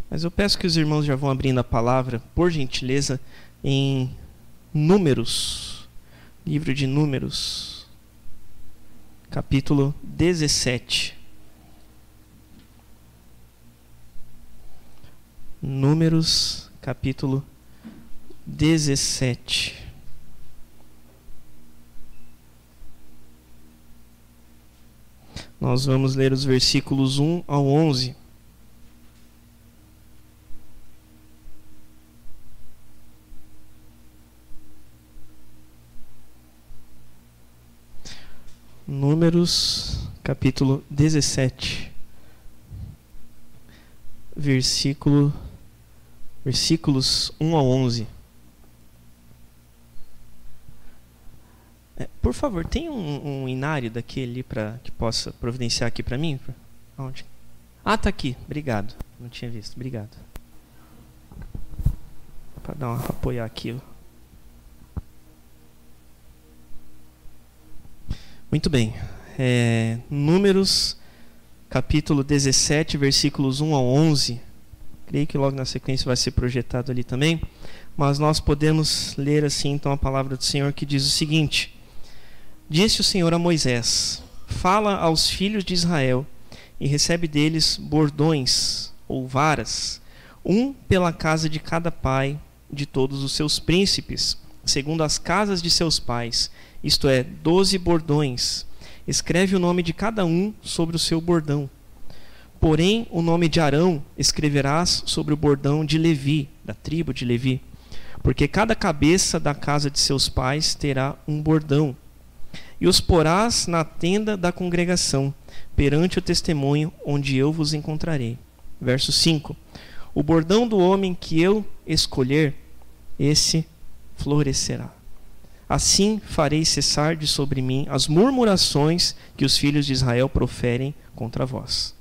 Mas eu peço que os irmãos já vão abrindo a palavra, por gentileza, em Números, livro de Números, capítulo 17. Números, capítulo 17. Nós vamos ler os versículos 1 ao 11. Números, capítulo 17, versículos 1 ao 11. Por favor, tem um inário daquele para que possa providenciar aqui para mim? Onde? Ah, tá aqui. Obrigado. Não tinha visto. Obrigado. Para apoiar aqui. Muito bem. Números, capítulo 17, versículos 1 ao 11. Creio que logo na sequência vai ser projetado ali também. Mas nós podemos ler assim então a palavra do Senhor, que diz o seguinte: Disse o Senhor a Moisés: Fala aos filhos de Israel e recebe deles bordões ou varas, um pela casa de cada pai de todos os seus príncipes, segundo as casas de seus pais, isto é, 12 bordões. Escreve o nome de cada um sobre o seu bordão. Porém, o nome de Arão escreverás sobre o bordão de Levi, da tribo de Levi, porque cada cabeça da casa de seus pais terá um bordão. E os porás na tenda da congregação, perante o testemunho, onde eu vos encontrarei. Verso 5. O bordão do homem que eu escolher, esse florescerá. Assim farei cessar de sobre mim as murmurações que os filhos de Israel proferem contra vós.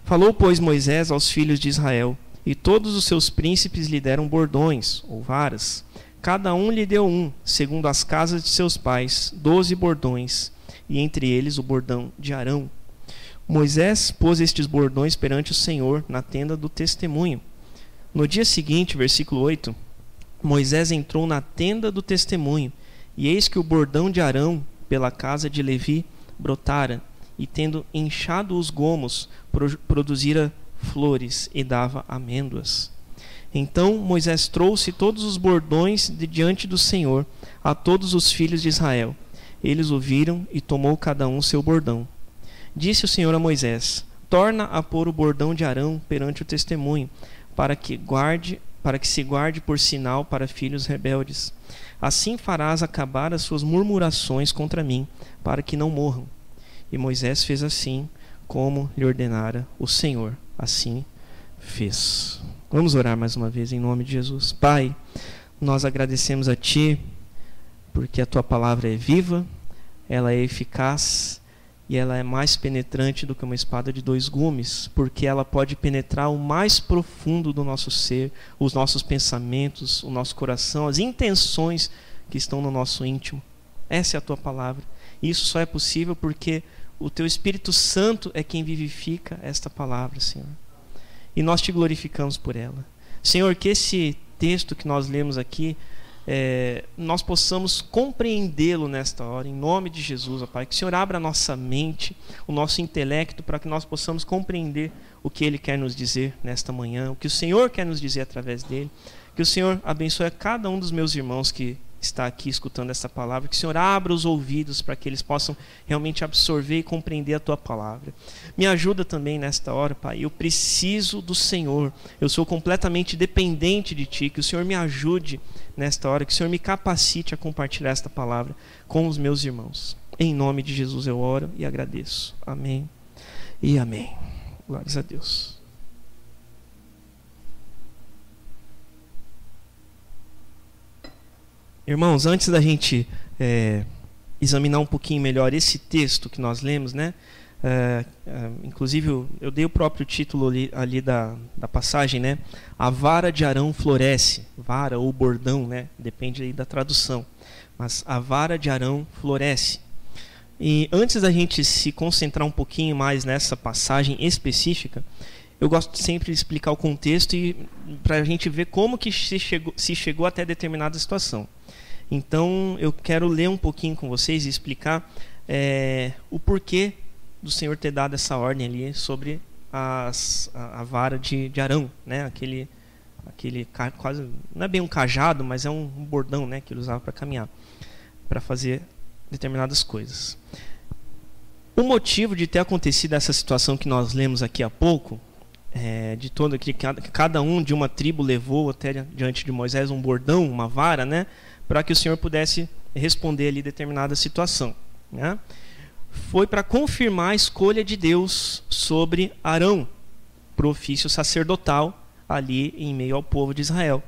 Falou, pois, Moisés aos filhos de Israel, e todos os seus príncipes lhe deram bordões, ou varas. Cada um lhe deu um, segundo as casas de seus pais, 12 bordões, e entre eles o bordão de Arão. Moisés pôs estes bordões perante o Senhor na tenda do testemunho. No dia seguinte, versículo 8, Moisés entrou na tenda do testemunho, e eis que o bordão de Arão, pela casa de Levi, brotara, e tendo inchado os gomos, produzira flores e dava amêndoas. Então Moisés trouxe todos os bordões de diante do Senhor a todos os filhos de Israel. Eles o viram e tomou cada um seu bordão. Disse o Senhor a Moisés: Torna a pôr o bordão de Arão perante o testemunho, para que se guarde por sinal para filhos rebeldes. Assim farás acabar as suas murmurações contra mim, para que não morram. E Moisés fez assim, como lhe ordenara o Senhor. Assim fez. Vamos orar mais uma vez em nome de Jesus. Pai, nós agradecemos a Ti, porque a Tua palavra é viva, ela é eficaz e ela é mais penetrante do que uma espada de 2 gumes, porque ela pode penetrar o mais profundo do nosso ser, os nossos pensamentos, o nosso coração, as intenções que estão no nosso íntimo. Essa é a Tua palavra. E isso só é possível porque o Teu Espírito Santo é quem vivifica esta palavra, Senhor. E nós Te glorificamos por ela. Senhor, que esse texto que nós lemos aqui, nós possamos compreendê-lo nesta hora, em nome de Jesus, ó Pai. Que o Senhor abra a nossa mente, o nosso intelecto, para que nós possamos compreender o que Ele quer nos dizer nesta manhã, o que o Senhor quer nos dizer através dele. Que o Senhor abençoe a cada um dos meus irmãos que está aqui escutando essa palavra, que o Senhor abra os ouvidos para que eles possam realmente absorver e compreender a Tua palavra. Me ajuda também nesta hora, Pai, eu preciso do Senhor, eu sou completamente dependente de Ti, que o Senhor me ajude nesta hora, que o Senhor me capacite a compartilhar esta palavra com os meus irmãos. Em nome de Jesus eu oro e agradeço. Amém e amém. Glórias a Deus. Irmãos, antes da gente examinar um pouquinho melhor esse texto que nós lemos, né? Inclusive eu dei o próprio título ali da passagem, né? A vara de Arão floresce, vara ou bordão, né? Depende aí da tradução, mas a vara de Arão floresce. E antes da gente se concentrar um pouquinho mais nessa passagem específica, eu gosto sempre de explicar o contexto e para a gente ver como que se chegou até determinada situação. Então, eu quero ler um pouquinho com vocês e explicar o porquê do Senhor ter dado essa ordem ali sobre a vara de Arão, né? Aquele quase, não é bem um cajado, mas é um bordão, né, que ele usava para caminhar, para fazer determinadas coisas. O motivo de ter acontecido essa situação que nós lemos aqui há pouco, de todo que cada um de uma tribo levou até diante de Moisés um bordão, uma vara, né, para que o Senhor pudesse responder ali determinada situação, né? Foi para confirmar a escolha de Deus sobre Arão para o ofício sacerdotal ali em meio ao povo de Israel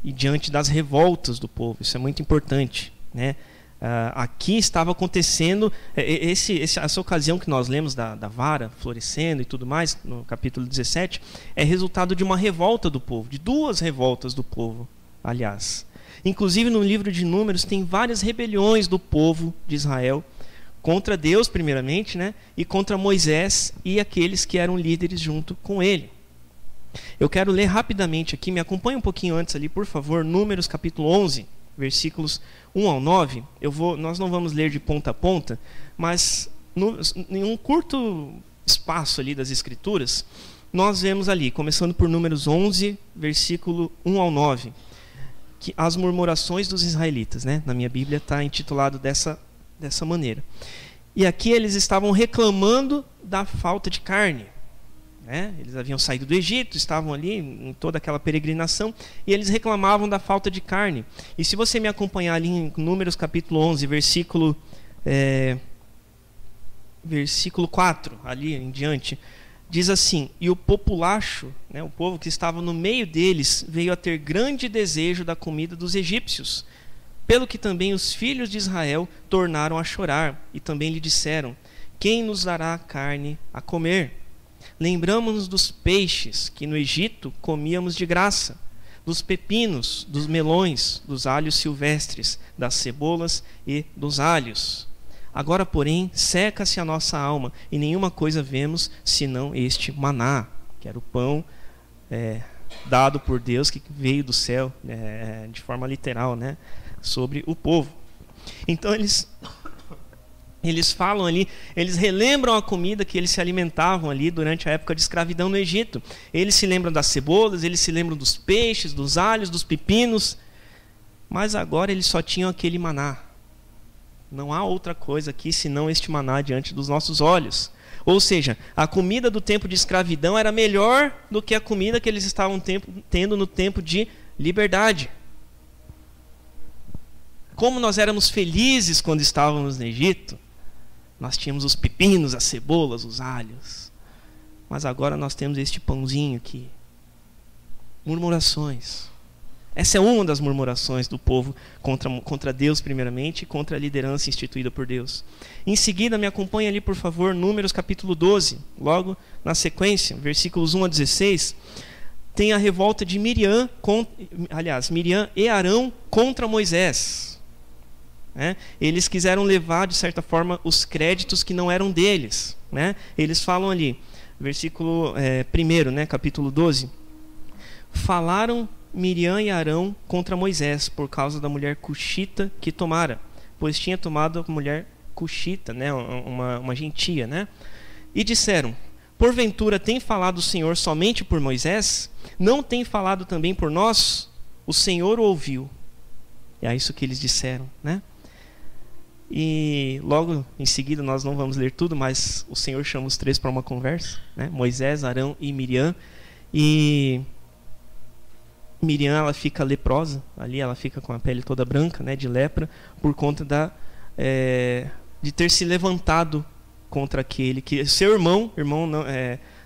e diante das revoltas do povo. Isso é muito importante, né? Aqui estava acontecendo essa ocasião que nós lemos da vara florescendo e tudo mais no capítulo 17 é resultado de uma revolta do povo, de duas revoltas do povo, aliás. Inclusive no livro de Números tem várias rebeliões do povo de Israel contra Deus primeiramente, né, e contra Moisés e aqueles que eram líderes junto com ele. Eu quero ler rapidamente aqui, me acompanhe um pouquinho antes ali, por favor, Números capítulo 11, versículos 1 ao 9. Nós não vamos ler de ponta a ponta, mas em um curto espaço ali das Escrituras, nós vemos ali, começando por Números 11, versículo 1 ao 9, que as murmurações dos israelitas, né? Na minha Bíblia está intitulado dessa maneira. E aqui eles estavam reclamando da falta de carne, né? Eles haviam saído do Egito, estavam ali em toda aquela peregrinação e eles reclamavam da falta de carne. E se você me acompanhar ali em Números capítulo 11, versículo 4, ali em diante, diz assim: e o populacho, né, o povo que estava no meio deles, veio a ter grande desejo da comida dos egípcios, pelo que também os filhos de Israel tornaram a chorar, e também lhe disseram: quem nos dará carne a comer? Lembramos-nos dos peixes que no Egito comíamos de graça, dos pepinos, dos melões, dos alhos silvestres, das cebolas e dos alhos. Agora, porém, seca-se a nossa alma, e nenhuma coisa vemos senão este maná, que era o pão dado por Deus, que veio do céu, de forma literal, né, sobre o povo. Então eles falam ali, eles relembram a comida que eles se alimentavam ali durante a época de escravidão no Egito. Eles se lembram das cebolas, eles se lembram dos peixes, dos alhos, dos pepinos, mas agora eles só tinham aquele maná. Não há outra coisa aqui senão este maná diante dos nossos olhos. Ou seja, a comida do tempo de escravidão era melhor do que a comida que eles estavam tendo no tempo de liberdade. Como nós éramos felizes quando estávamos no Egito, nós tínhamos os pepinos, as cebolas, os alhos. Mas agora nós temos este pãozinho aqui. Murmurações. Essa é uma das murmurações do povo contra Deus, primeiramente, e contra a liderança instituída por Deus. Em seguida, me acompanhe ali, por favor, Números capítulo 12. Logo na sequência, versículos 1 a 16, tem a revolta de Miriam e Arão contra Moisés. Eles quiseram levar, de certa forma, os créditos que não eram deles, né? Eles falam ali, versículo 1, né, capítulo 12: falaram Miriam e Arão contra Moisés por causa da mulher cuxita que tomara, pois tinha tomado a mulher cuxita, né, uma gentia, né? E disseram: porventura tem falado o Senhor somente por Moisés? Não tem falado também por nós? O Senhor o ouviu. É isso que eles disseram, né? E logo em seguida, nós não vamos ler tudo, mas o Senhor chama os três para uma conversa, né? Moisés, Arão e Miriam. E Miriam, ela fica leprosa ali, ela fica com a pele toda branca, né, de lepra, por conta de ter se levantado contra aquele que seu irmão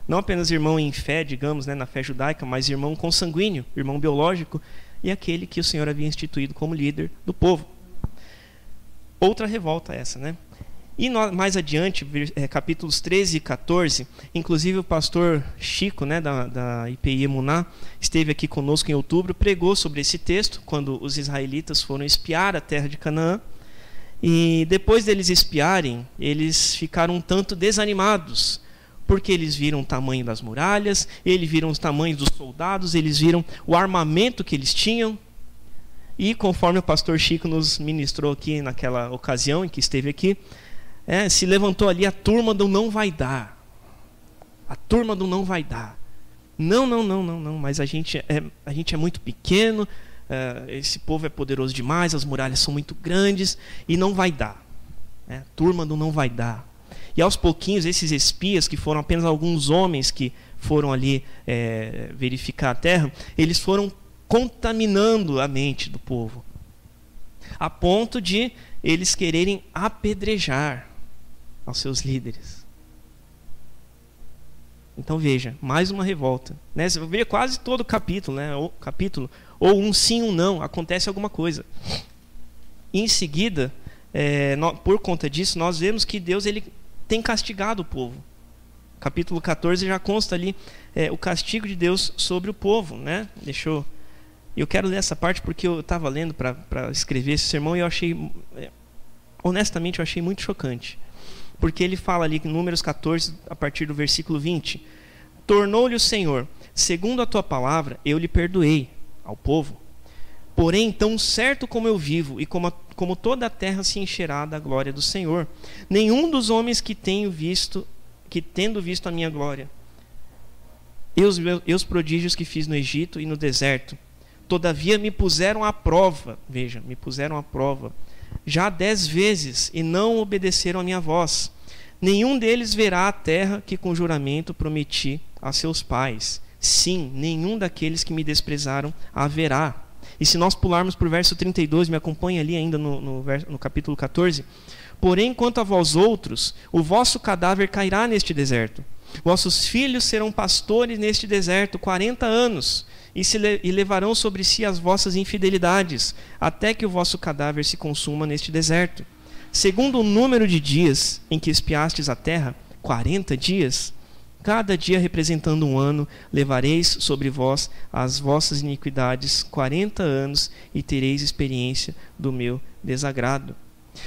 não apenas irmão em fé, digamos, né, na fé judaica, mas irmão consanguíneo, irmão biológico, e aquele que o Senhor havia instituído como líder do povo. Outra revolta essa, né? E mais adiante, capítulos 13 e 14, inclusive o pastor Chico, né, da IPI Emuná, esteve aqui conosco em outubro, pregou sobre esse texto, quando os israelitas foram espiar a terra de Canaã. E depois deles espiarem, eles ficaram um tanto desanimados, porque eles viram o tamanho das muralhas, eles viram os tamanhos dos soldados, eles viram o armamento que eles tinham. E conforme o pastor Chico nos ministrou aqui naquela ocasião em que esteve aqui, se levantou ali a turma do não vai dar. A turma do não vai dar. Não, mas a gente é muito pequeno, esse povo é poderoso demais, as muralhas são muito grandes e não vai dar. Turma do não vai dar. E aos pouquinhos, esses espias, que foram apenas alguns homens que foram ali verificar a terra, eles foram contaminando a mente do povo, a ponto de eles quererem apedrejar aos seus líderes. Então veja, mais uma revolta, né? Você vê quase todo o capítulo, né? Ou um sim, um não, acontece alguma coisa. E em seguida, por conta disso, nós vemos que Deus ele tem castigado o povo. Capítulo 14 já consta ali o castigo de Deus sobre o povo, né? Eu quero ler essa parte porque eu estava lendo para escrever esse sermão e eu achei, honestamente, eu achei muito chocante. Porque ele fala ali em Números 14, a partir do versículo 20: tornou-lhe o Senhor, segundo a tua palavra, eu lhe perdoei ao povo. Porém, tão certo como eu vivo e como toda a terra se encherá da glória do Senhor, nenhum dos homens que tendo visto a minha glória, e os prodígios que fiz no Egito e no deserto, todavia me puseram à prova, veja, me puseram à prova, já 10 vezes, e não obedeceram a minha voz. Nenhum deles verá a terra que com juramento prometi a seus pais. Sim, nenhum daqueles que me desprezaram a verá. E se nós pularmos para o verso 32, me acompanha ali ainda no capítulo 14. Porém, quanto a vós outros, o vosso cadáver cairá neste deserto. Vossos filhos serão pastores neste deserto 40 anos, e levarão sobre si as vossas infidelidades, até que o vosso cadáver se consuma neste deserto. Segundo o número de dias em que espiastes a terra, 40 dias, cada dia representando um ano, levareis sobre vós as vossas iniquidades 40 anos, e tereis experiência do meu desagrado.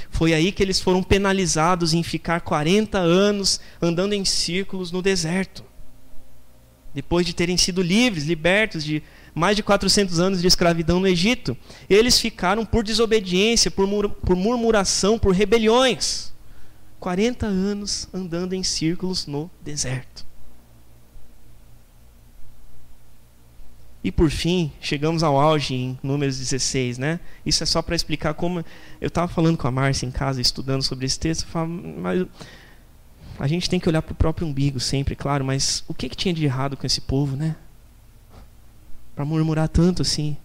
Foi aí que eles foram penalizados em ficar 40 anos andando em círculos no deserto. Depois de terem sido libertos de mais de 400 anos de escravidão no Egito, eles ficaram por desobediência, por murmuração, por rebeliões. 40 anos andando em círculos no deserto. E por fim, chegamos ao auge em Números 16, né? Isso é só para explicar como... Eu estava falando com a Márcia em casa, estudando sobre esse texto, mas a gente tem que olhar para o próprio umbigo sempre, claro, mas o que tinha de errado com esse povo, né? Para murmurar tanto assim.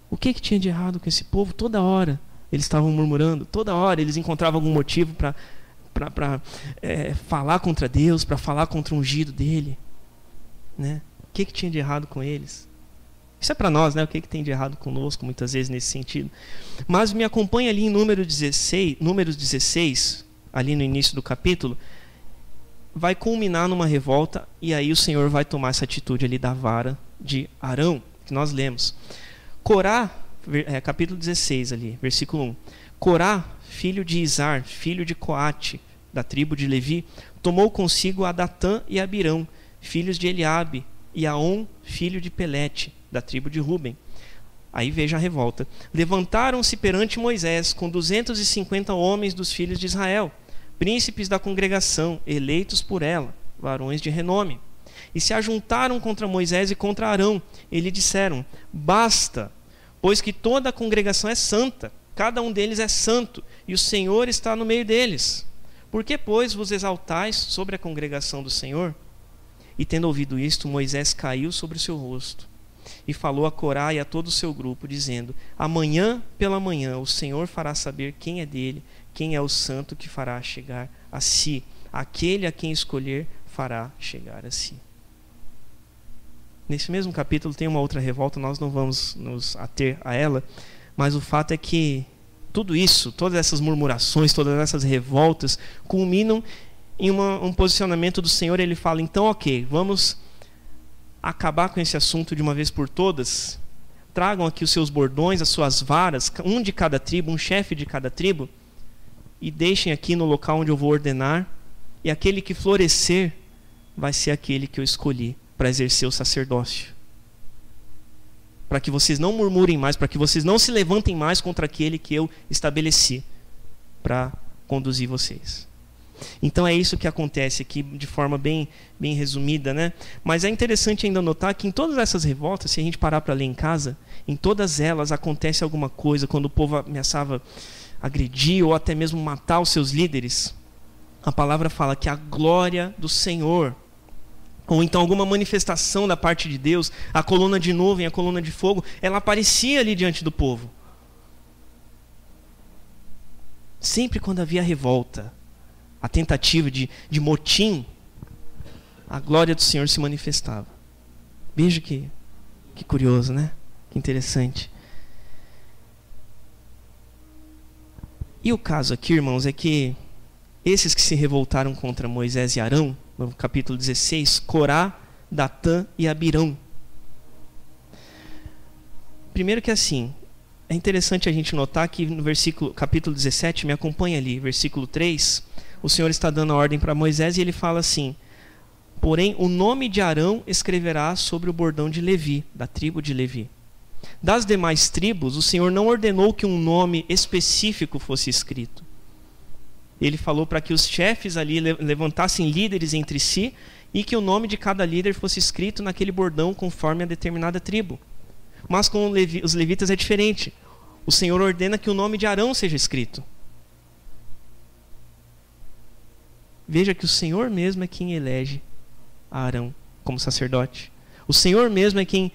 O que tinha de errado com esse povo? Toda hora eles estavam murmurando, toda hora eles encontravam algum motivo para falar contra Deus, para falar contra o ungido dele, né? O que tinha de errado com eles? Isso é para nós, né? O que tem de errado conosco, muitas vezes, nesse sentido. Mas me acompanha ali em Números 16, ali no início do capítulo, vai culminar numa revolta, e aí o Senhor vai tomar essa atitude ali da vara de Arão, que nós lemos. Corá, capítulo 16 ali, versículo 1. Corá, filho de Izar, filho de Coate, da tribo de Levi, tomou consigo a Datã e Abirão, filhos de Eliabe, e Aon, filho de Pelete, da tribo de Ruben. Aí veja a revolta. Levantaram-se perante Moisés com 250 homens dos filhos de Israel, príncipes da congregação, eleitos por ela, varões de renome. E se ajuntaram contra Moisés e contra Arão, e lhe disseram: basta, pois que toda a congregação é santa, cada um deles é santo, e o Senhor está no meio deles. Por que, pois, vos exaltais sobre a congregação do Senhor? E tendo ouvido isto, Moisés caiu sobre o seu rosto, e falou a Corá e a todo o seu grupo, dizendo: amanhã pela manhã o Senhor fará saber quem é dele, quem é o santo que fará chegar a si. Aquele a quem escolher fará chegar a si. Nesse mesmo capítulo tem uma outra revolta, nós não vamos nos ater a ela, mas o fato é que tudo isso, todas essas murmurações, todas essas revoltas, culminam em um posicionamento do Senhor. Ele fala: então, ok, vamos acabar com esse assunto de uma vez por todas. Tragam aqui os seus bordões, as suas varas, um de cada tribo, um chefe de cada tribo, e deixem aqui no local onde eu vou ordenar, e aquele que florescer vai ser aquele que eu escolhi para exercer o sacerdócio. Para que vocês não murmurem mais, para que vocês não se levantem mais contra aquele que eu estabeleci para conduzir vocês. Então é isso que acontece aqui de forma bem resumida, né? Mas é interessante ainda notar que em todas essas revoltas, se a gente parar para ler em casa, em todas elas acontece alguma coisa. Quando o povo ameaçava agredir ou até mesmo matar os seus líderes, a palavra fala que a glória do Senhor, ou então alguma manifestação da parte de Deus, a coluna de nuvem, a coluna de fogo, ela aparecia ali diante do povo. Sempre quando havia revolta, a tentativa de motim, a glória do Senhor se manifestava. Veja que curioso, né? Que interessante. E o caso aqui, irmãos, é que esses que se revoltaram contra Moisés e Arão, no capítulo 16, Corá, Datã e Abirão. Primeiro que assim, é interessante a gente notar que no capítulo 17, me acompanha ali, versículo 3, o Senhor está dando a ordem para Moisés e ele fala assim: porém, o nome de Arão escreverá sobre o bordão de Levi, da tribo de Levi. Das demais tribos, o Senhor não ordenou que um nome específico fosse escrito. Ele falou para que os chefes ali levantassem líderes entre si e que o nome de cada líder fosse escrito naquele bordão conforme a determinada tribo. Mas com os levitas é diferente. O Senhor ordena que o nome de Arão seja escrito. Veja que o Senhor mesmo é quem elege Arão como sacerdote. O Senhor mesmo é quem,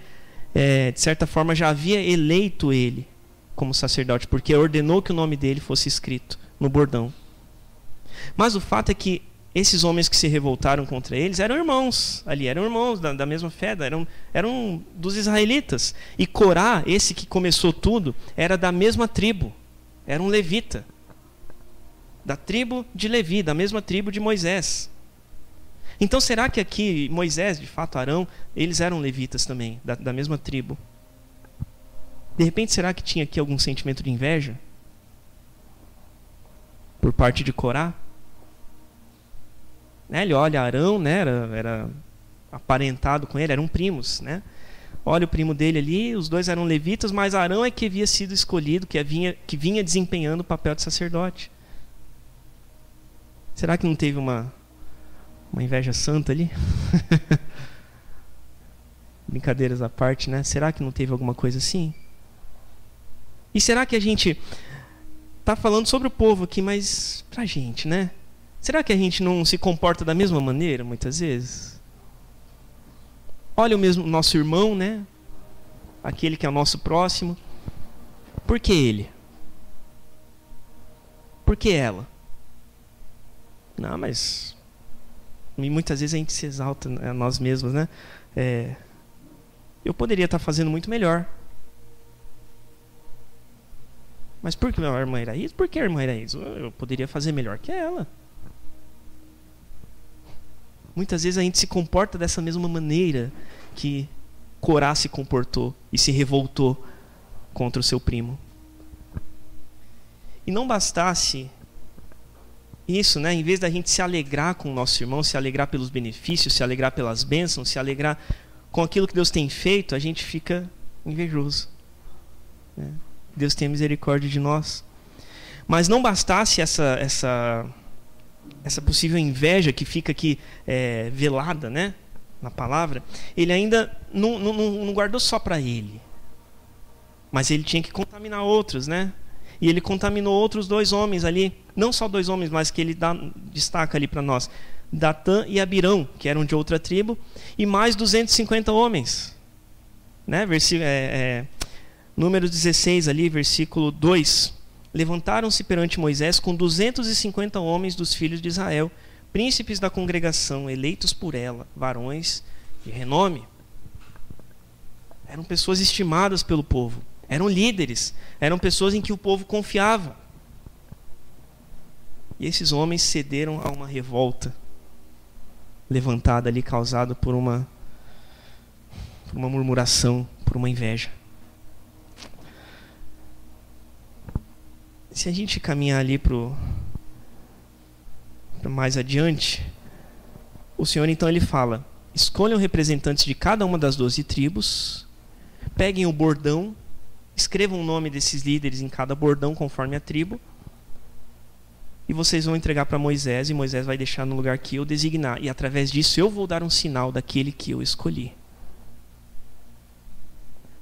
de certa forma, já havia eleito ele como sacerdote, porque ordenou que o nome dele fosse escrito no bordão. Mas o fato é que esses homens que se revoltaram contra eles eram irmãos ali, eram irmãos da mesma fé, eram dos israelitas. E Corá, esse que começou tudo, era da mesma tribo, era um levita, da tribo de Levi, da mesma tribo de Moisés. Então será que aqui Moisés, de fato Arão, eles eram levitas também, da mesma tribo? De repente será que tinha aqui algum sentimento de inveja por parte de Corá? Ele olha Arão, né, era aparentado com ele, eram primos, né? Olha o primo dele ali, os dois eram levitas, mas Arão é que havia sido escolhido, que vinha desempenhando o papel de sacerdote. Será que não teve uma inveja santa ali? Brincadeiras à parte, né? Será que não teve alguma coisa assim? E será que a gente está falando sobre o povo aqui, mas pra gente, né? Será que a gente não se comporta da mesma maneira, muitas vezes? Olha o mesmo nosso irmão, né? Aquele que é o nosso próximo. Por que ele? Por que ela? Não, mas... E muitas vezes a gente se exalta a nós mesmos, né? Eu poderia estar fazendo muito melhor. Mas por que a irmã era isso? Por que a irmã era isso? Eu poderia fazer melhor que ela. Muitas vezes a gente se comporta dessa mesma maneira que Corá se comportou e se revoltou contra o seu primo. E não bastasse isso, né? Em vez da gente se alegrar com o nosso irmão, se alegrar pelos benefícios, se alegrar pelas bênçãos, se alegrar com aquilo que Deus tem feito, a gente fica invejoso, né? Deus tenha misericórdia de nós. Mas não bastasse essa possível inveja que fica aqui velada, né, na palavra, ele ainda não guardou só para ele, mas ele tinha que contaminar outros, né? E ele contaminou outros 2 homens ali, não só 2 homens, mas que ele destaca ali para nós, Datã e Abirão, que eram de outra tribo, e mais 250 homens, né? Números 16 ali, versículo 2. Levantaram-se perante Moisés com 250 homens dos filhos de Israel, príncipes da congregação, eleitos por ela, varões de renome. Eram pessoas estimadas pelo povo, eram líderes, eram pessoas em que o povo confiava. E esses homens cederam a uma revolta levantada ali, causada por uma murmuração, por uma inveja. Se a gente caminhar ali para mais adiante, o Senhor então ele fala: escolham representantes de cada uma das 12 tribos, peguem o bordão, escrevam o nome desses líderes em cada bordão conforme a tribo, e vocês vão entregar para Moisés, e Moisés vai deixar no lugar que eu designar, e através disso eu vou dar um sinal daquele que eu escolhi.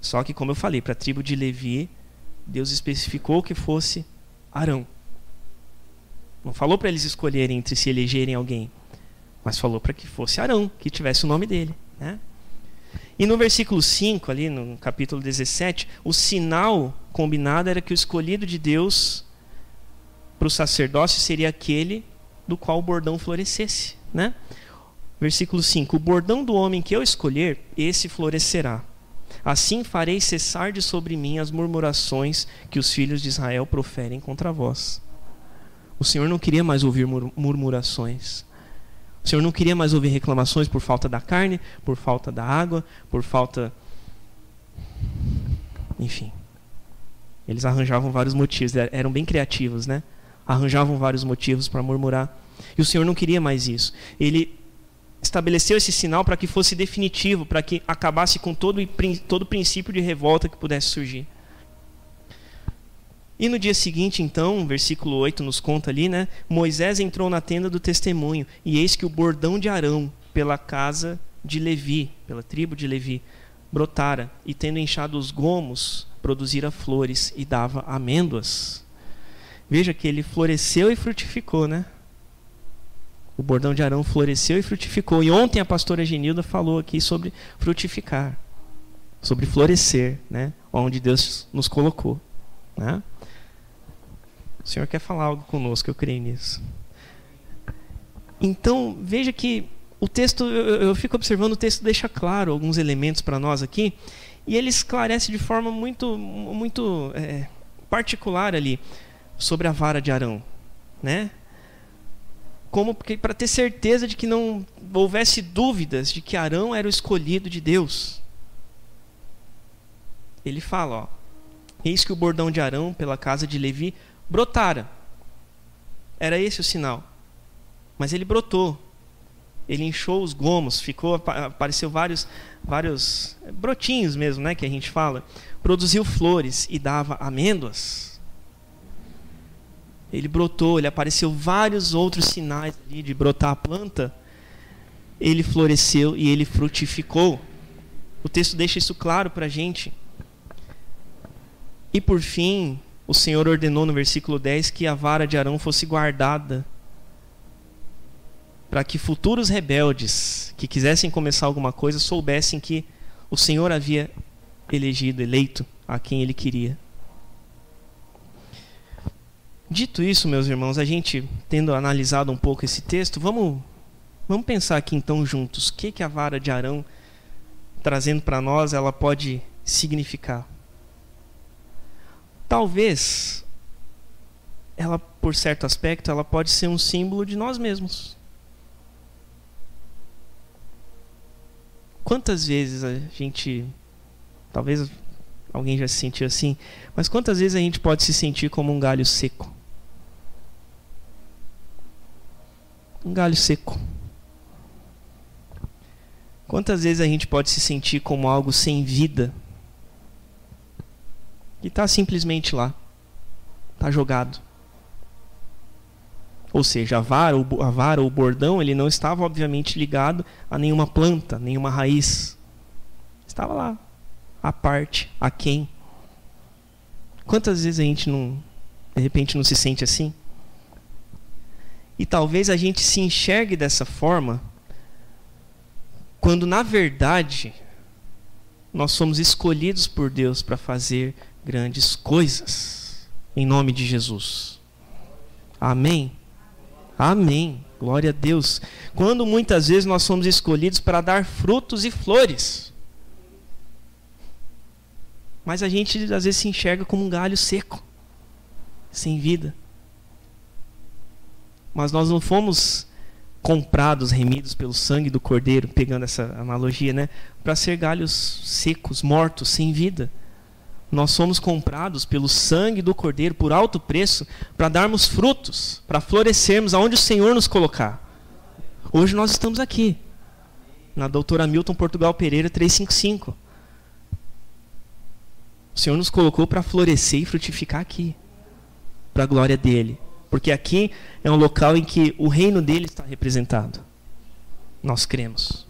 Só que, como eu falei, para a tribo de Levi, Deus especificou que fosse Arão. Não falou para eles escolherem entre se elegerem alguém, mas falou para que fosse Arão, que tivesse o nome dele, né? E no versículo 5, ali no capítulo 17, o sinal combinado era que o escolhido de Deus para o sacerdócio seria aquele do qual o bordão florescesse, né? Versículo 5: o bordão do homem que eu escolher, esse florescerá. Assim farei cessar de sobre mim as murmurações que os filhos de Israel proferem contra vós. O Senhor não queria mais ouvir murmurações. O Senhor não queria mais ouvir reclamações por falta da carne, por falta da água, por falta... Enfim. Eles arranjavam vários motivos, eram bem criativos, né? Arranjavam vários motivos para murmurar. E o Senhor não queria mais isso. Ele estabeleceu esse sinal para que fosse definitivo, para que acabasse com todo princípio de revolta que pudesse surgir. E no dia seguinte, então, versículo 8 nos conta ali, né? Moisés entrou na tenda do testemunho, e eis que o bordão de Arão, pela casa de Levi, pela tribo de Levi, brotara, e tendo inchado os gomos, produzira flores e dava amêndoas. Veja que ele floresceu e frutificou, né? O bordão de Arão floresceu e frutificou. E ontem a pastora Genilda falou aqui sobre frutificar, sobre florescer, né? Onde Deus nos colocou, né? O Senhor quer falar algo conosco, eu creio nisso. Então, veja que o texto, eu fico observando, o texto deixa claro alguns elementos para nós aqui, e ele esclarece de forma muito particular ali sobre a vara de Arão, né? Como para ter certeza de que não houvesse dúvidas de que Arão era o escolhido de Deus. Ele fala, ó: eis que o bordão de Arão pela casa de Levi brotara. Era esse o sinal. Mas ele brotou. Ele inchou os gomos, apareceu vários brotinhos mesmo, né, que a gente fala. Produziu flores e dava amêndoas. Ele brotou, ele apareceu vários outros sinais ali de brotar a planta. Ele floresceu e ele frutificou. O texto deixa isso claro para a gente. E por fim, o Senhor ordenou no versículo 10 que a vara de Arão fosse guardada, para que futuros rebeldes que quisessem começar alguma coisa soubessem que o Senhor havia eleito a quem Ele queria. Dito isso, meus irmãos, a gente tendo analisado um pouco esse texto, vamos pensar aqui então juntos o que a vara de Arão, trazendo para nós, ela pode significar. Talvez ela, por certo aspecto, ela pode ser um símbolo de nós mesmos. Quantas vezes a gente, talvez alguém já se sentiu assim, mas quantas vezes a gente pode se sentir como um galho seco? Um galho seco. Quantas vezes a gente pode se sentir como algo sem vida? E está simplesmente lá. Está jogado. Ou seja, a vara, o bordão, ele não estava obviamente ligado a nenhuma planta, nenhuma raiz. Estava lá, à parte, aquém. Quantas vezes a gente de repente não se sente assim? E talvez a gente se enxergue dessa forma, quando na verdade nós somos escolhidos por Deus para fazer grandes coisas, em nome de Jesus. Amém? Amém. Glória a Deus. Quando muitas vezes nós somos escolhidos para dar frutos e flores, mas a gente às vezes se enxerga como um galho seco, sem vida. Mas nós não fomos comprados, remidos pelo sangue do Cordeiro, pegando essa analogia, né, para ser galhos secos, mortos, sem vida. Nós somos comprados pelo sangue do Cordeiro, por alto preço, para darmos frutos, para florescermos aonde o Senhor nos colocar. Hoje nós estamos aqui, na doutora Milton Portugal Pereira 355. O Senhor nos colocou para florescer e frutificar aqui, para a glória dele. Porque aqui é um local em que o reino dele está representado. Nós cremos.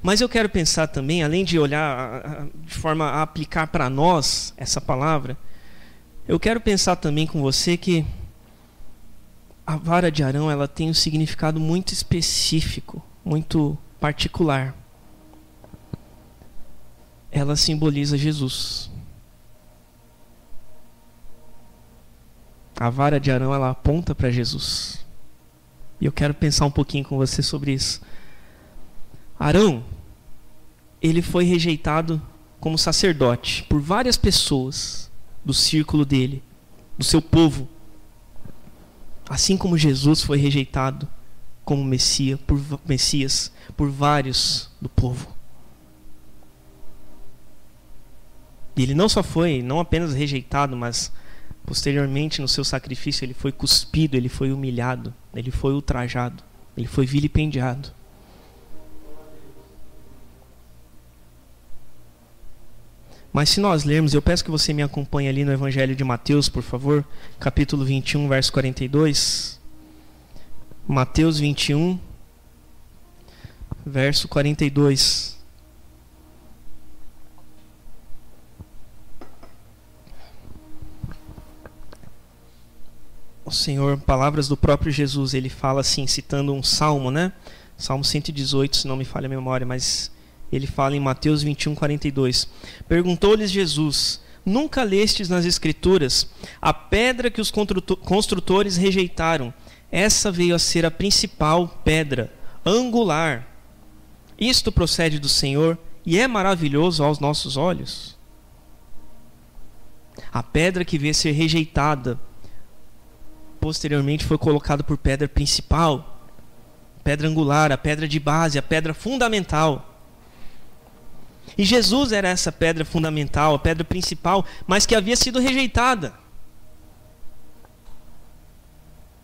Mas eu quero pensar também, além de olhar de forma a aplicar para nós essa palavra, eu quero pensar também com você que a vara de Arão, ela tem um significado muito específico, muito particular. Ela simboliza Jesus. A vara de Arão, ela aponta para Jesus. E eu quero pensar um pouquinho com você sobre isso. Arão, ele foi rejeitado como sacerdote por várias pessoas do círculo dele, do seu povo. Assim como Jesus foi rejeitado como Messias por vários do povo. E ele não apenas rejeitado, mas posteriormente no seu sacrifício ele foi cuspido, ele foi humilhado, ele foi ultrajado, ele foi vilipendiado. Mas se nós lermos, eu peço que você me acompanhe ali no Evangelho de Mateus, por favor, capítulo 21, verso 42. Mateus 21, verso 42. O Senhor, palavras do próprio Jesus, ele fala assim, citando um salmo, né? Salmo 118, se não me falha a memória, mas ele fala em Mateus 21, 42. Perguntou-lhes Jesus: nunca lestes nas Escrituras a pedra que os construtores rejeitaram? Essa veio a ser a principal pedra, angular. Isto procede do Senhor e é maravilhoso aos nossos olhos. A pedra que veio a ser rejeitada, posteriormente foi colocada por pedra principal, pedra angular, a pedra de base, a pedra fundamental. E Jesus era essa pedra fundamental, a pedra principal, mas que havia sido rejeitada.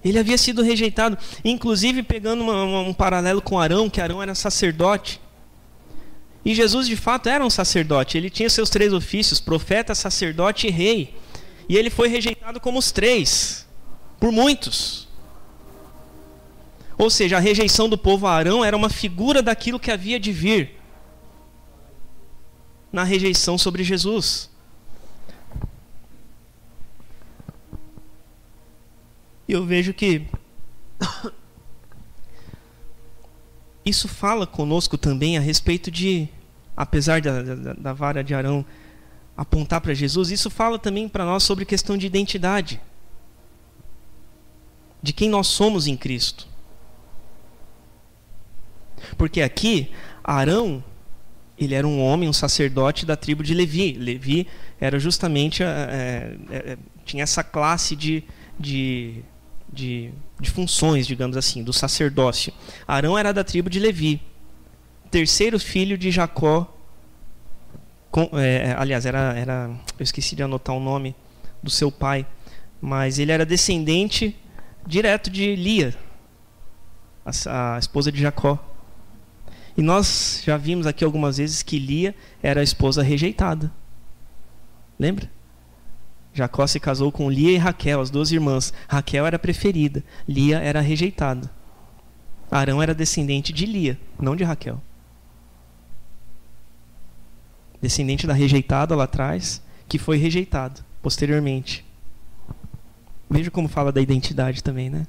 Ele havia sido rejeitado, inclusive pegando um paralelo com Arão, que Arão era sacerdote. E Jesus de fato era um sacerdote, ele tinha seus 3 ofícios, profeta, sacerdote e rei. E ele foi rejeitado como os 3, por muitos. Ou seja, a rejeição do povo a Arão era uma figura daquilo que havia de vir na rejeição sobre Jesus. E eu vejo que isso fala conosco também a respeito de, apesar da vara de Arão apontar para Jesus, isso fala também para nós sobre questão de identidade, de quem nós somos em Cristo. Porque aqui, Arão, ele era um homem, um sacerdote da tribo de Levi. Levi era justamente, tinha essa classe de funções, digamos assim, do sacerdócio. Arão era da tribo de Levi, terceiro filho de Jacó. Aliás, eu esqueci de anotar o nome do seu pai, mas ele era descendente direto de Lia, a esposa de Jacó. E nós já vimos aqui algumas vezes que Lia era a esposa rejeitada. Lembra? Jacó se casou com Lia e Raquel, as 2 irmãs. Raquel era a preferida, Lia era a rejeitada. Arão era descendente de Lia, não de Raquel. Descendente da rejeitada lá atrás, que foi rejeitado posteriormente. Veja como fala da identidade também, né?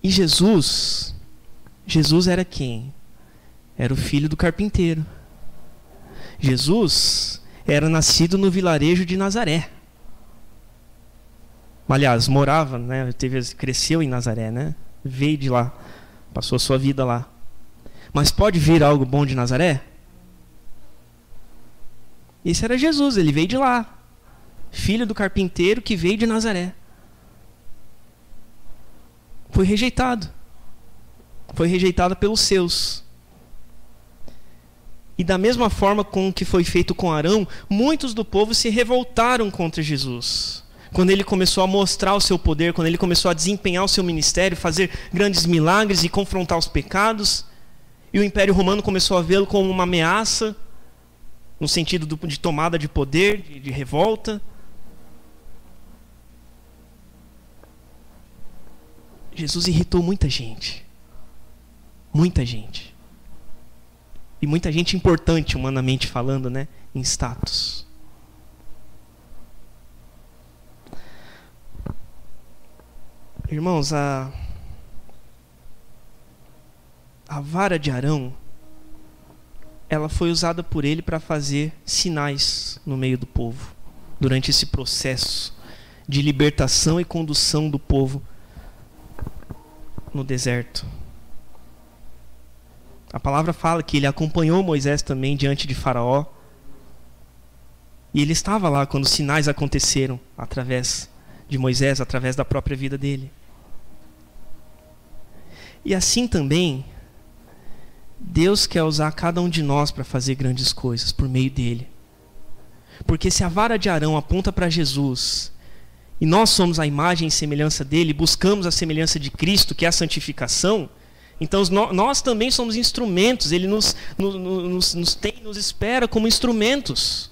E Jesus era quem? Era o filho do carpinteiro. Jesus era nascido no vilarejo de Nazaré. Aliás, morava, né? Cresceu em Nazaré, né? Veio de lá, passou a sua vida lá. Mas pode vir algo bom de Nazaré? Esse era Jesus, ele veio de lá. Filho do carpinteiro que veio de Nazaré. Foi rejeitado. Foi rejeitado pelos seus. E da mesma forma com que foi feito com Arão, muitos do povo se revoltaram contra Jesus. quando ele começou a mostrar o seu poder, quando ele começou a desempenhar o seu ministério, fazer grandes milagres e confrontar os pecados, e o Império Romano começou a vê-lo como uma ameaça, no sentido de tomada de poder, de revolta. Jesus irritou muita gente. Muita gente. E muita gente importante, humanamente falando, né? Em status. Irmãos, a vara de Arão, ela foi usada por ele para fazer sinais no meio do povo, durante esse processo de libertação e condução do povo no deserto. A palavra fala que ele acompanhou Moisés também diante de Faraó, e ele estava lá quando os sinais aconteceram através de Moisés, através da própria vida dele. E assim também, Deus quer usar cada um de nós para fazer grandes coisas por meio dele. Porque se a vara de Arão aponta para Jesus, e nós somos a imagem e semelhança dele, buscamos a semelhança de Cristo, que é a santificação, então nós também somos instrumentos, ele nos espera como instrumentos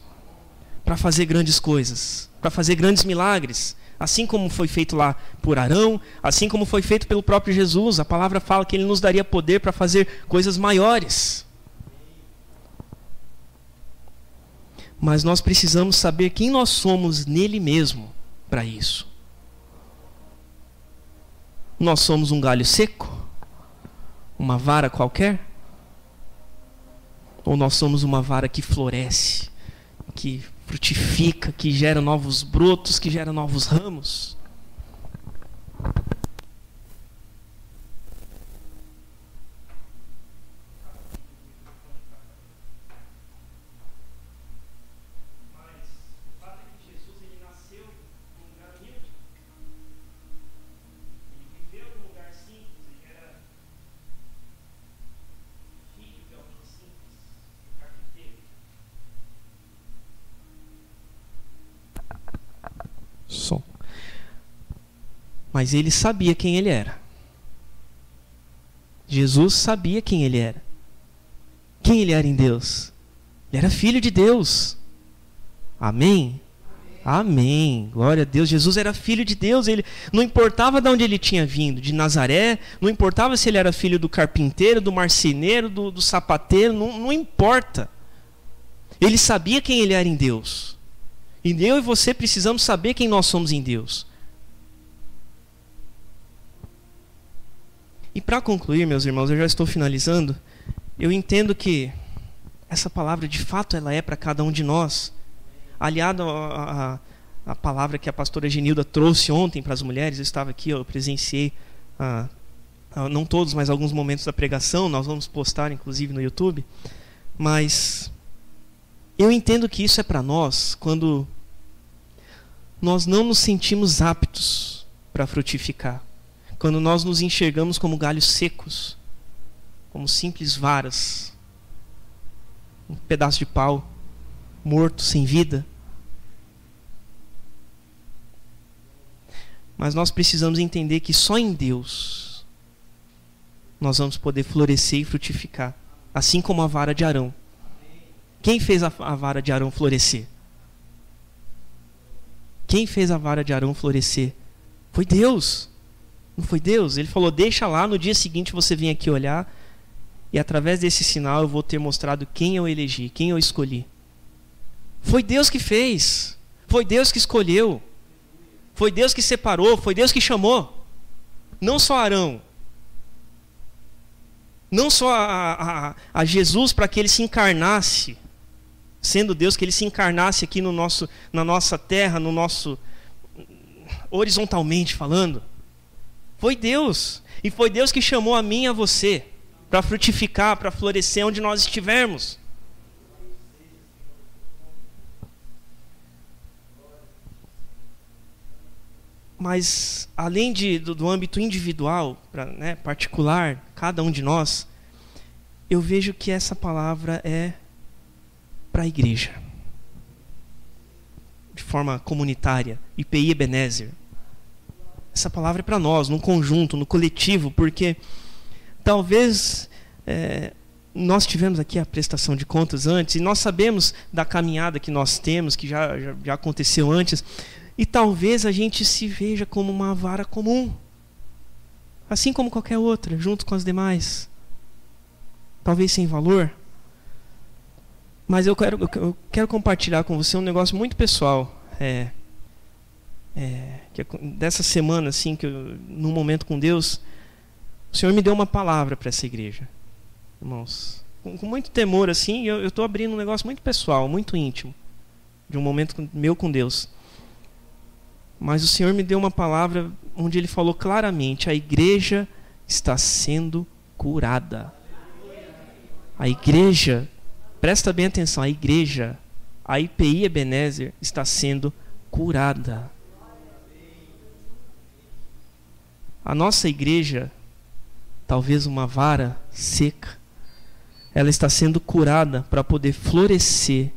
para fazer grandes coisas, para fazer grandes milagres. Assim como foi feito lá por Arão, assim como foi feito pelo próprio Jesus. A palavra fala que ele nos daria poder para fazer coisas maiores. Mas nós precisamos saber quem nós somos nele mesmo para isso. Nós somos um galho seco? Uma vara qualquer? Ou nós somos uma vara que floresce, que frutifica, que gera novos brotos, que gera novos ramos? Mas ele sabia quem ele era. Jesus sabia quem ele era. Quem ele era em Deus? Ele era filho de Deus. Amém? Amém. Glória a Deus. Jesus era filho de Deus. Ele não importava de onde ele tinha vindo, de Nazaré, não importava se ele era filho do carpinteiro, do marceneiro, do sapateiro, não importa. Ele sabia quem ele era em Deus. E eu e você precisamos saber quem nós somos em Deus. E para concluir, meus irmãos, eu já estou finalizando. Eu entendo que essa palavra, de fato, ela é para cada um de nós. Aliado à palavra que a pastora Genilda trouxe ontem para as mulheres, eu estava aqui, eu presenciei, não todos, mas alguns momentos da pregação, nós vamos postar, inclusive, no YouTube. Mas eu entendo que isso é para nós quando nós não nos sentimos aptos para frutificar. Quando nós nos enxergamos como galhos secos, como simples varas, um pedaço de pau, morto, sem vida. Mas nós precisamos entender que só em Deus nós vamos poder florescer e frutificar, assim como a vara de Arão. Quem fez a vara de Arão florescer? Quem fez a vara de Arão florescer? Foi Deus. Não foi Deus? Ele falou, deixa lá, no dia seguinte você vem aqui olhar, e através desse sinal eu vou ter mostrado quem eu elegi, quem eu escolhi. Foi Deus que fez. Foi Deus que escolheu. Foi Deus que separou. Foi Deus que chamou. Não só Arão. Não só a Jesus para que ele se encarnasse, sendo Deus, que ele se encarnasse aqui na nossa terra, horizontalmente falando. Foi Deus. E foi Deus que chamou a mim e a você para frutificar, para florescer onde nós estivermos. Mas, além do âmbito individual, particular, cada um de nós, eu vejo que essa palavra é para a igreja. de forma comunitária, IPI Ebenezer. Essa palavra é para nós, no conjunto, no coletivo, porque talvez nós tivemos aqui a prestação de contas antes, e nós sabemos da caminhada que nós temos, que já aconteceu antes, e talvez a gente se veja como uma vara comum, assim como qualquer outra, junto com as demais. Talvez sem valor. Mas eu quero compartilhar com você um negócio muito pessoal. Dessa semana, assim, num momento com Deus, o Senhor me deu uma palavra para essa igreja. Irmãos, com muito temor, assim, eu estou abrindo um negócio muito pessoal, muito íntimo, de um momento meu com Deus. Mas o Senhor me deu uma palavra onde Ele falou claramente: a igreja está sendo curada. A igreja, presta bem atenção, a igreja, a IPI Ebenezer está sendo curada. A nossa igreja, talvez uma vara seca, ela está sendo curada para poder florescer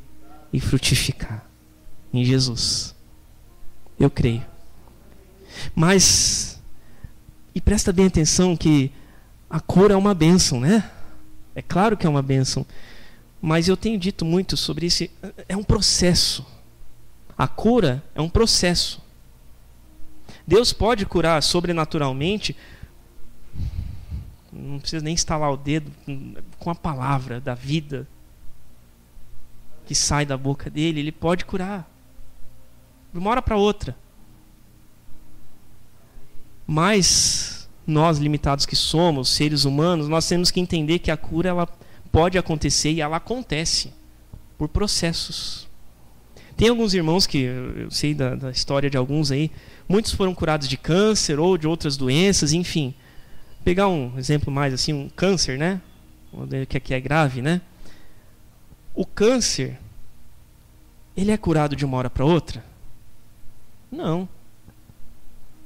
e frutificar em Jesus. Eu creio. Mas, e presta bem atenção que a cura é uma bênção, né? É claro que é uma bênção. Mas eu tenho dito muito sobre isso. É um processo. A cura é um processo. Deus pode curar sobrenaturalmente. Não precisa nem estalar o dedo, com a palavra da vida que sai da boca dele. Ele pode curar de uma hora para outra. Mas nós, limitados que somos, seres humanos, nós temos que entender que a cura ela pode acontecer, e ela acontece por processos. Tem alguns irmãos que eu sei da história de alguns aí, muitos foram curados de câncer ou de outras doenças, enfim. Pegar um exemplo mais assim, um câncer, né? Que aqui é grave, né? O câncer, ele é curado de uma hora para outra? Não.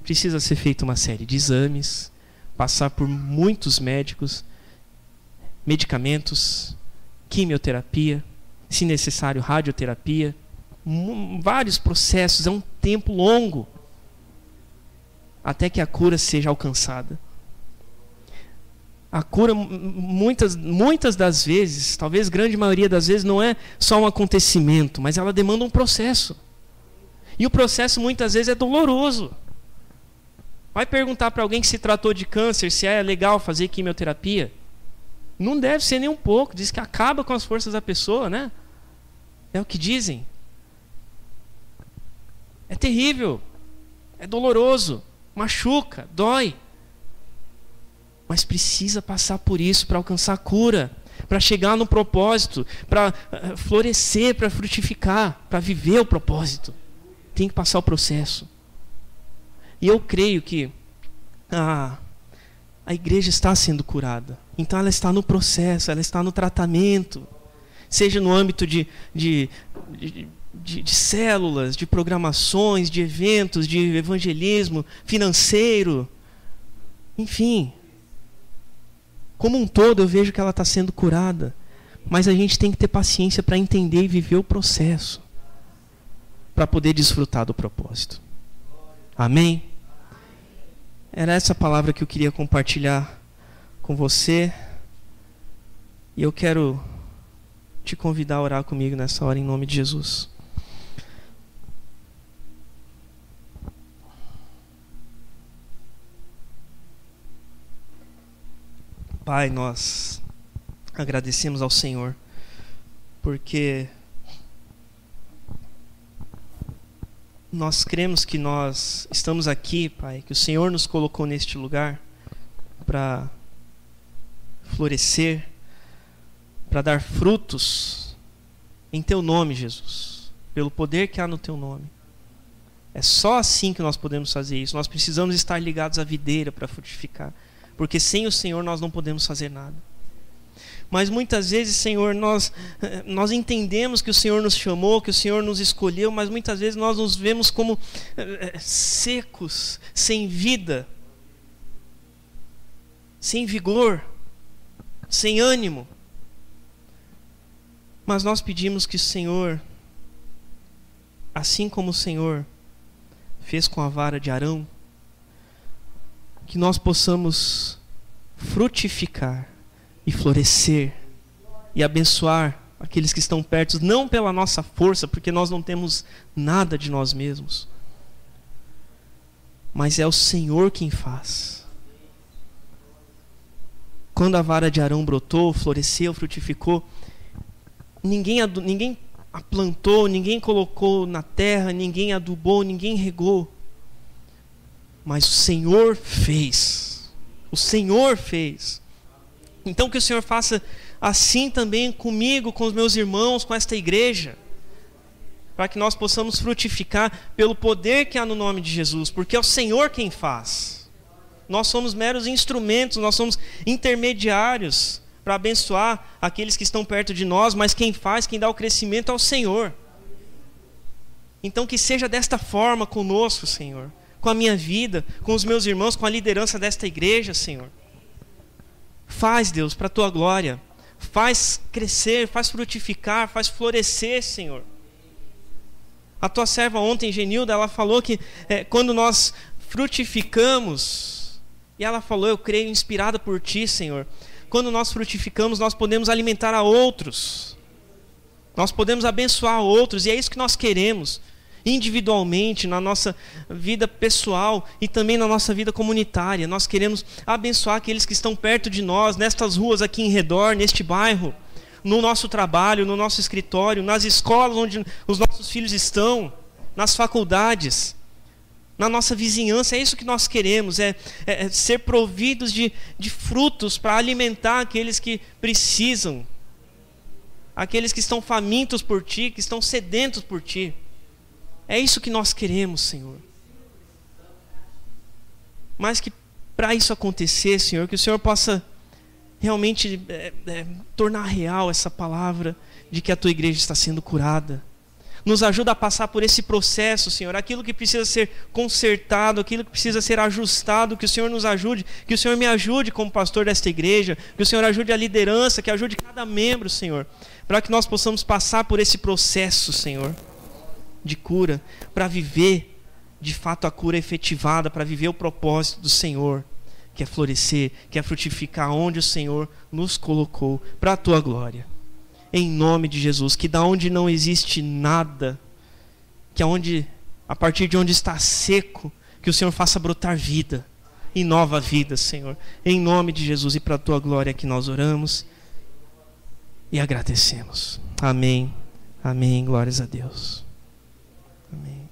Precisa ser feita uma série de exames, passar por muitos médicos, medicamentos, quimioterapia, se necessário radioterapia, vários processos, é um tempo longo até que a cura seja alcançada. A cura, muitas das vezes, talvez grande maioria das vezes, não é só um acontecimento, mas ela demanda um processo. E o processo muitas vezes é doloroso. Vai perguntar para alguém que se tratou de câncer se é legal fazer quimioterapia? Não deve ser nem um pouco. Diz que acaba com as forças da pessoa, né? É o que dizem. É terrível. É doloroso. Machuca, dói. Mas precisa passar por isso para alcançar a cura, para chegar no propósito, para florescer, para frutificar, para viver o propósito. Tem que passar o processo. E eu creio que a igreja está sendo curada. Então ela está no processo, ela está no tratamento. Seja no âmbito de células, de programações, de eventos, de evangelismo, financeiro. Enfim. Como um todo eu vejo que ela está sendo curada. Mas a gente tem que ter paciência para entender e viver o processo, para poder desfrutar do propósito. Amém? Era essa palavra que eu queria compartilhar com você. E eu quero te convidar a orar comigo nessa hora em nome de Jesus. Pai, nós agradecemos ao Senhor, porque nós cremos que nós estamos aqui, Pai, que o Senhor nos colocou neste lugar para florescer, para dar frutos em Teu nome, Jesus, pelo poder que há no Teu nome. É só assim que nós podemos fazer isso. Nós precisamos estar ligados à videira para frutificar, porque sem o Senhor nós não podemos fazer nada. Mas muitas vezes, Senhor, nós entendemos que o Senhor nos chamou, que o Senhor nos escolheu, mas muitas vezes nós nos vemos como secos, sem vida, sem vigor, sem ânimo. Mas nós pedimos que o Senhor assim como o Senhor fez com a vara de Arão, que nós possamos frutificar e florescer e abençoar aqueles que estão perto, não pela nossa força, porque nós não temos nada de nós mesmos, mas é o Senhor quem faz. Quando a vara de Arão brotou, floresceu, frutificou, ninguém a plantou, ninguém colocou na terra, ninguém adubou, ninguém regou, mas o Senhor fez. O Senhor fez. Então que o Senhor faça assim também comigo, com os meus irmãos, com esta igreja, para que nós possamos frutificar pelo poder que há no nome de Jesus, porque é o Senhor quem faz. Nós somos meros instrumentos, nós somos intermediários para abençoar aqueles que estão perto de nós, mas quem faz, quem dá o crescimento é o Senhor. Então que seja desta forma conosco, Senhor, com a minha vida, com os meus irmãos, com a liderança desta igreja, Senhor. Faz, Deus, para a tua glória. Faz crescer, faz frutificar, faz florescer, Senhor. A tua serva ontem, Genilda, ela falou que quando nós frutificamos, e ela falou, eu creio, inspirada por ti, Senhor, quando nós frutificamos, nós podemos alimentar a outros, nós podemos abençoar outros, e é isso que nós queremos, individualmente, na nossa vida pessoal e também na nossa vida comunitária. Nós queremos abençoar aqueles que estão perto de nós, nestas ruas aqui em redor, neste bairro, no nosso trabalho, no nosso escritório, nas escolas onde os nossos filhos estão, nas faculdades, na nossa vizinhança. É isso que nós queremos, é ser providos de frutos para alimentar aqueles que precisam, aqueles que estão famintos por ti, que estão sedentos por ti. É isso que nós queremos, Senhor. Mas que para isso acontecer, Senhor, que o Senhor possa realmente tornar real essa palavra de que a tua igreja está sendo curada. Nos ajuda a passar por esse processo, Senhor. Aquilo que precisa ser consertado, aquilo que precisa ser ajustado, que o Senhor nos ajude, que o Senhor me ajude como pastor desta igreja, que o Senhor ajude a liderança, que ajude cada membro, Senhor, para que nós possamos passar por esse processo, Senhor, de cura, para viver de fato a cura efetivada, para viver o propósito do Senhor, que é florescer, que é frutificar onde o Senhor nos colocou, para a tua glória. Em nome de Jesus, que da onde não existe nada, que a partir de onde está seco, que o Senhor faça brotar vida, e nova vida, Senhor. Em nome de Jesus e para a tua glória que nós oramos e agradecemos. Amém. Amém. Glórias a Deus. Amém.